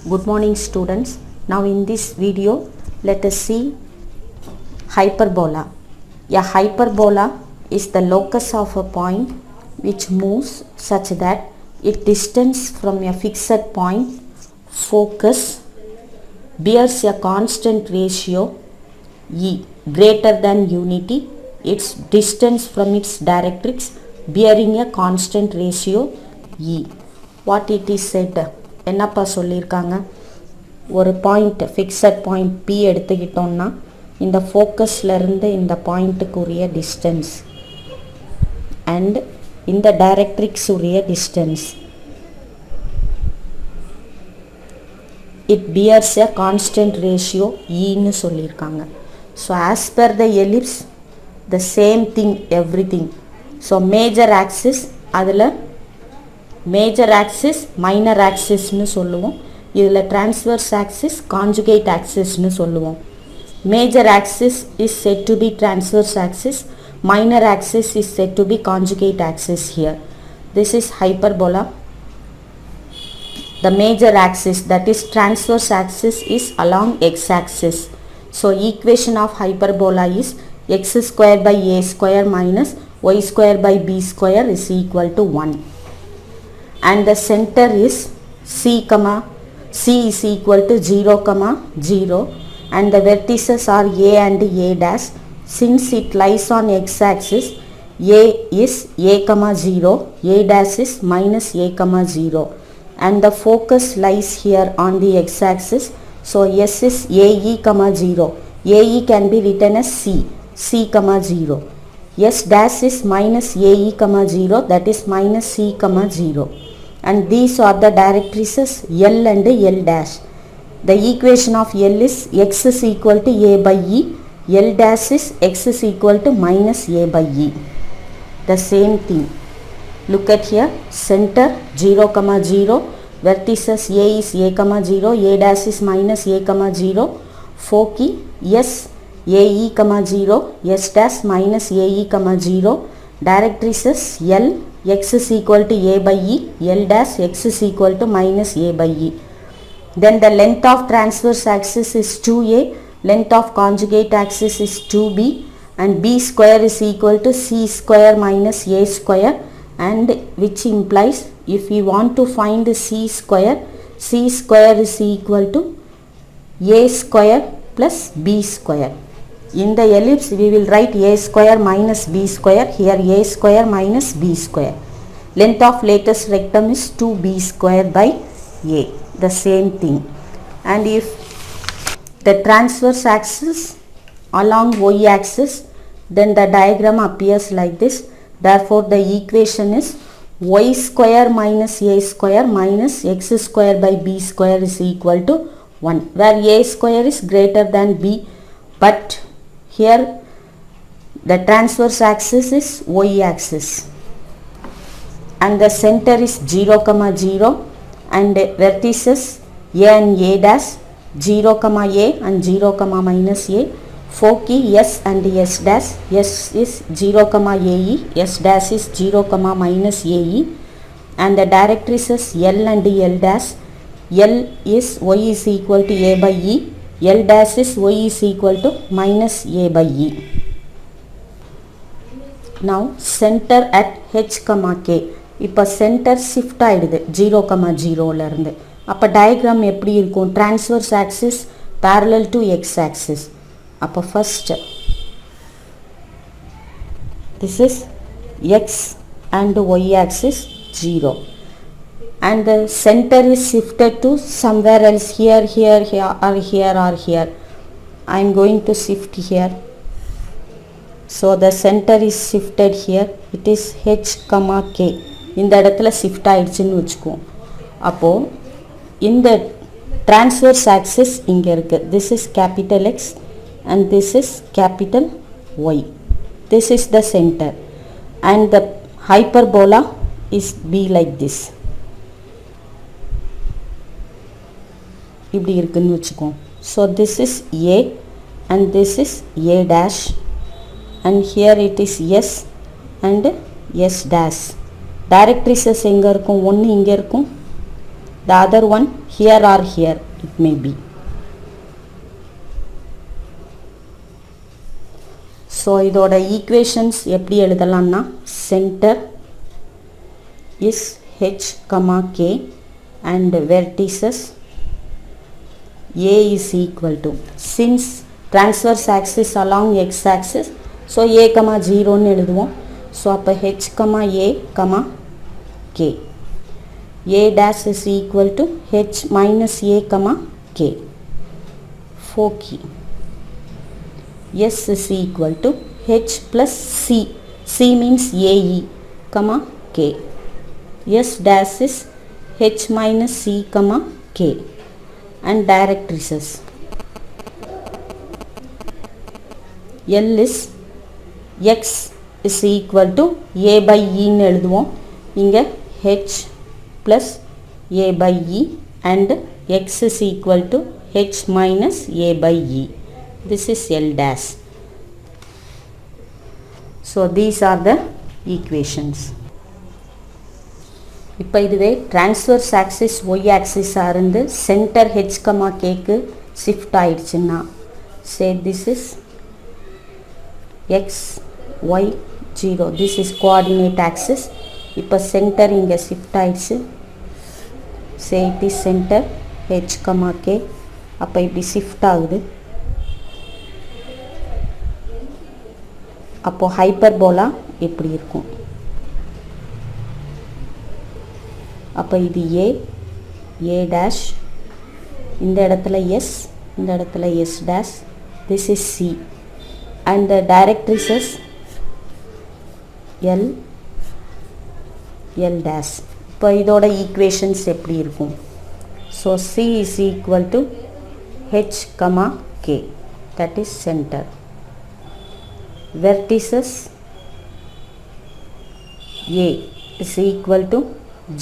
Good morning students. Now in this video let us see hyperbola. A hyperbola is the locus of a point which moves such that its distance from a fixed point focus bears a constant ratio e greater than unity, its distance from its directrix bearing a constant ratio e. What it is said, என்னப்பா சொல்லியிருக்காங்க, ஒரு point fixed point B எடுத்துக்கிட்டோம்னா இந்த ஃபோக்கஸ்லேருந்து இந்த பாயிண்ட்டுக்கு உரிய distance and இந்த directrix உரிய distance it bears a constant ratio ஈன்னு சொல்லியிருக்காங்க. So as per the ellipse the same thing every thing. So major axis, அதில் மேஜர் ஆக்சிஸ் மைனர் ஆக்சிஸ்னு சொல்லுவோம். இதில் டிரான்ஸ்வர்ஸ் ஆக்சிஸ் கான்ஜுகேட் ஆக்சிஸ்னு சொல்லுவோம். Major axis is set to be transverse axis, minor axis is said to be conjugate axis here. This is hyperbola. The major axis, that is transverse axis, is along x-axis. So equation of hyperbola is x square by a square minus y square by b square is equal to 1. And the center is c is equal to 0, 0, and the vertices are a and a dash. Since it lies on x-axis, a is a, 0, a dash is minus a, 0, and the focus lies here on the x-axis. So s is ae, 0. ae can be written as c, 0. s dash is minus ae, 0, that is minus c, 0. And these are the directrices L and L dash. The equation of L is x is equal to a by e. L dash is x is equal to minus a by e. The same thing. Look at here. Center 0, 0. Vertices a is a, 0. A dash is minus a, 0. Foci s ae, 0. S dash minus ae, 0. Directrices L, x is equal to a by e. L dash x is equal to minus a by e. Then the length of transverse axis is 2a. Length of conjugate axis is 2b, and b square is equal to c square minus a square, and which implies if we want to find c square is equal to a square plus b square. In the ellipse we will write a square minus b square, here a square minus b square. Length of latest rectum is 2b square by a, the same thing. And if the transverse axis along y-axis, then the diagram appears like this. Therefore the equation is y square minus a square minus x square by b square is equal to 1, where a square is greater than b, but here the transverse axis is y-axis, and the center is 0, 0, and vertices a and a dash, 0, a and 0, minus a. Foci s and s dash, s is 0, ae, s dash is 0, minus ae, and the directrices L and L dash. L is y is equal to a by e, L dash is y is equal to minus a by e. Now center at h, k. இப்போ center shift ஆயிடுது 0, 0ல இருந்து. அப்போ diagram எப்படி இருக்கும்? Transverse axis parallel to x axis. அப்போ first this is x and y axis 0, and the center is shifted to somewhere else, here or here. I am going to shift here. So the center is shifted here. It is h, k. இந்த இடத்துல shift ஆயிடுச்சுன்னு வச்சுக்குவோம். அப்போ இந்த transverse axis இங்க இருக்கு. This is capital X and this is capital Y. This is the center, and the hyperbola is be like this. இப்படி இருக்குன்னு வச்சுக்குவோம். So this is A and this is A dash, and here it is S and S dash. Directrices எங்க இருக்கும்? ஒன்று இங்கே இருக்கும், the other one here or here it may be. So இதோட equations எப்படி எழுதலாம்னா center is h comma k and vertices a is equal to, since transverse axis along x axis, so a comma 0 ன்னு எழுதுவோம். so அப்ப h comma a comma k, a dash is equal to h minus a comma k. for key s is equal to h plus c, c means ae comma k, s dash is h minus c comma k. and directrices L is x is equal to a by e ன்னு எழுதுவோம். இங்க h plus a by e and x is equal to h minus a by e. This is L dash. So these are the equations. இப்போ இதுவே transverse axis y axis இருந்து center h k க்கு shift ஆயிடுச்சுன்னா, say this is x y 0, this is coordinate axis. இப்போ center இங்க shift ஆயிடுச்சு, say it is center h k. அப்போ இப்படி shift ஆகுது. அப்போ ஹைப்பர்போலா எப்படி இருக்கும்? அப்போ இது a dash, இந்த இடத்துல s, இந்த இடத்துல s dash, this is c and the directrices l dash. இப்போ இதோட ஈக்குவேஷன்ஸ் எப்படி இருக்கும்? so c is equal to h comma k, that is center. vertices a is equal to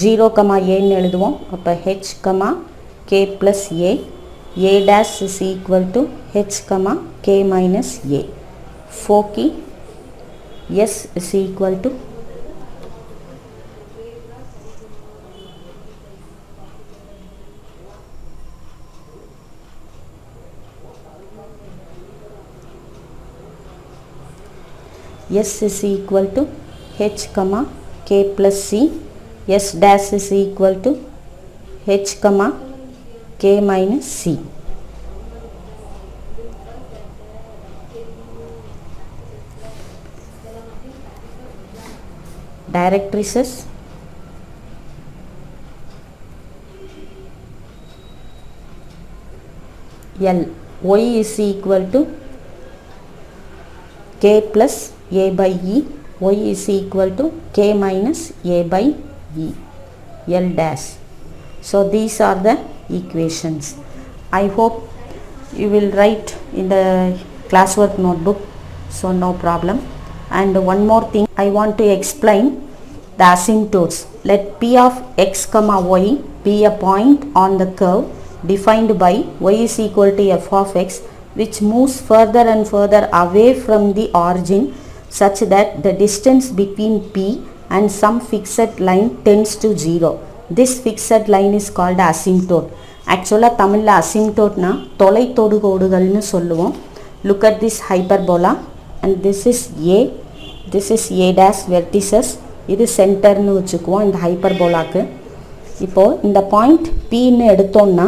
0 comma a ன்னு எழுதுவோம். அப்போ h comma k plus a dash is equal to h comma k minus a. for key s is equal to s is equal to h comma k plus c, s dash is equal to h comma k minus c. directrices L, y is equal to k plus a by e, y is equal to k minus a by e, L dash. so these are the equations. I hope you will write in the classwork notebook, so no problem. And one more thing I want to explain, the asymptotes. Let p of x comma y be a point on the curve defined by y is equal to f of x, which moves further and further away from the origin such that the distance between p and some fixed line tends to 0. This fixed line is called asymptote. Actually தமிழ்ல asymptoteனா தொலை தொடுகோடுகள்னு சொல்லுவோம். Look at this hyperbola and this is a dash vertices, இது சென்டர்னு வச்சுக்குவோம் இந்த ஹைப்பர்போலாக்கு. இப்போ இந்த point p ன்னு எடுத்தோம்னா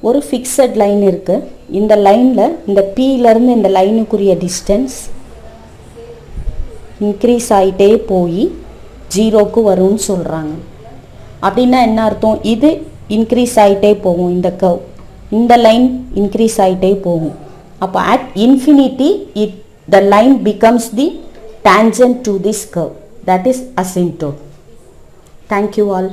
ஒரு ஃபிக்ஸட் லைன் இருக்கு. இந்த லைன்ல இந்த p ல இருந்து இந்த லைனுக்குரிய டிஸ்டன்ஸ் இன்க்ரீஸ் ஆயிட்டே போய் 0க்கு வரும்னு சொல்றாங்க. அப்படினா என்ன அர்த்தம்? இது இன்க்ரீஸ் ஆயிட்டே போகும் இந்த கர்வ். இந்த லைன் இன்க்ரீஸ் ஆயிட்டே போகும். அப்ப at infinity the line becomes the tangent to this curve. That is asymptote. Thank you all.